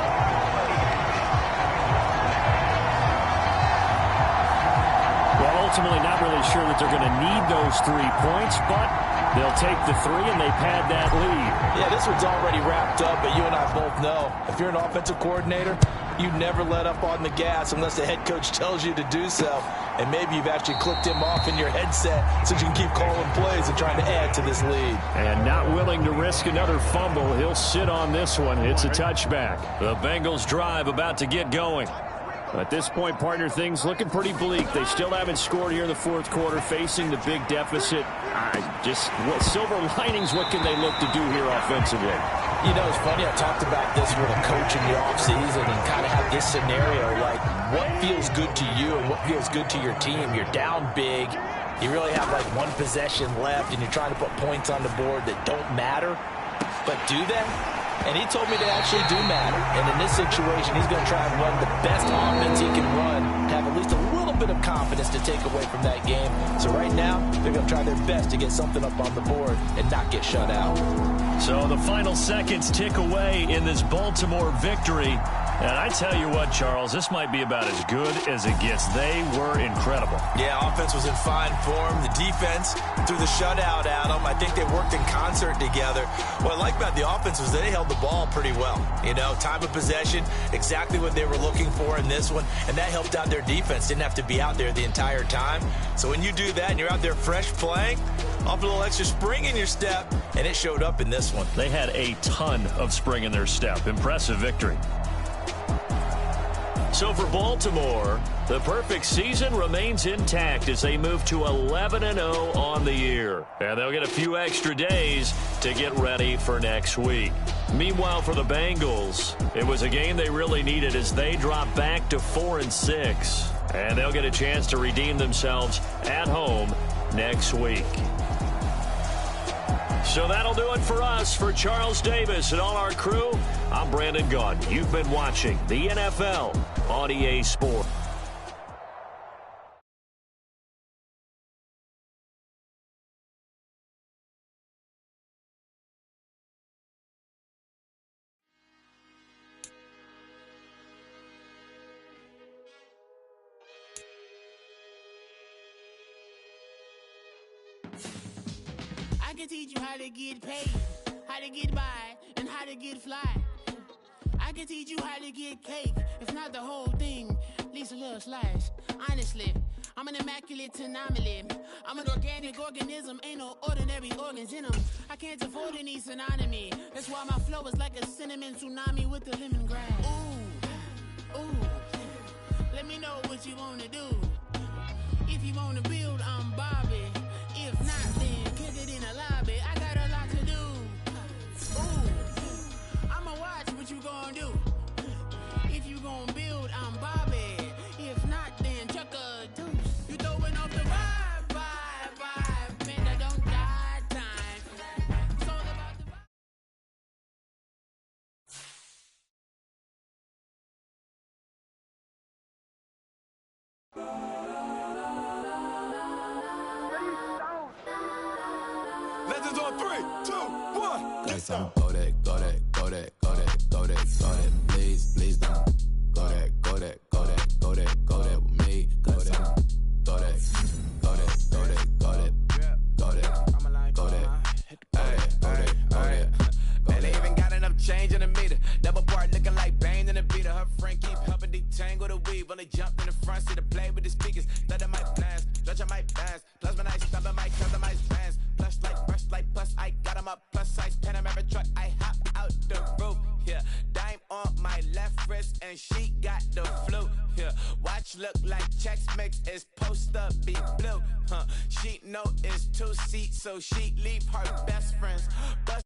Well, ultimately not really sure that they're going to need those 3 points, but they'll take the 3 and they pad that lead. Yeah, this one's already wrapped up, but you and I both know if you're an offensive coordinator, you never let up on the gas unless the head coach tells you to do so. And maybe you've actually clicked him off in your headset so you can keep calling plays and trying to add to this lead. And not willing to risk another fumble. He'll sit on this one. It's a touchback. The Bengals drive about to get going. At this point, partner, things looking pretty bleak. They still haven't scored here in the 4th quarter, facing the big deficit. What silver linings, what can they look to do here offensively? You know, it's funny, I talked about this with a coach in the offseason and kind of had this scenario, like what feels good to you and what feels good to your team. You're down big. You really have like 1 possession left, and you're trying to put points on the board that don't matter. But do they? And he told me they actually do matter. And in this situation, he's going to try and run the best offense he can run to have at least a little bit of confidence to take away from that game. So right now, they're going to try their best to get something up on the board and not get shut out. So the final seconds tick away in this Baltimore victory. And I tell you what, Charles, this might be about as good as it gets. They were incredible. Yeah, offense was in fine form. The defense threw the shutout at them. I think they worked in concert together. What I like about the offense was they held the ball pretty well. You know, time of possession, exactly what they were looking for in this one, and that helped out their defense. Didn't have to be out there the entire time. So when you do that and you're out there fresh playing, off a little extra spring in your step, and it showed up in this one. They had a ton of spring in their step. Impressive victory. So for Baltimore, the perfect season remains intact as they move to 11-0 on the year. And they'll get a few extra days to get ready for next week. Meanwhile, for the Bengals, it was a game they really needed as they drop back to 4-6. And they'll get a chance to redeem themselves at home next week. So that'll do it for us. For Charles Davis and all our crew, I'm Brandon Gaudin. You've been watching the NFL on EA Sports. I can teach you how to get paid, how to get by, and how to get fly. I can teach you how to get cake, if not the whole thing, at least a little slice. Honestly, I'm an immaculate anomaly. I'm an organic organism, ain't no ordinary organs in them. I can't afford any synonymy. That's why my flow is like a cinnamon tsunami with the lemongrass. Ooh, ooh, let me know what you wanna do. If you wanna build, I'm Bobby. If not, then kick it in the lobby. I got a lot to do. Ooh, I'ma watch what you gon' do. If you gon' build, I'm Bobby. If not, then chuck a deuce. You throwing off the vibe, man, I don't die time. It's all about the vibe. Legends on 3, 2, 1. Cause I'm go that, please don't. Go that with me. Go that. Man, they even got enough change in the meter. Double part looking like Bane in the beater. Her friend keep helping detangle the weave. Only jumped in the front seat to play with the speakers. Thought I might blast. Dutch my bands. Plus my nice stuff and my customized bands. Brush like plus I got 'em up plus size Panamera truck. I hop out the roof. Yeah, dime on my left wrist and she got the flu. Yeah, watch look like Chex Mix is supposed to be blue. She know it's 2 seats, so she leave her best friends. But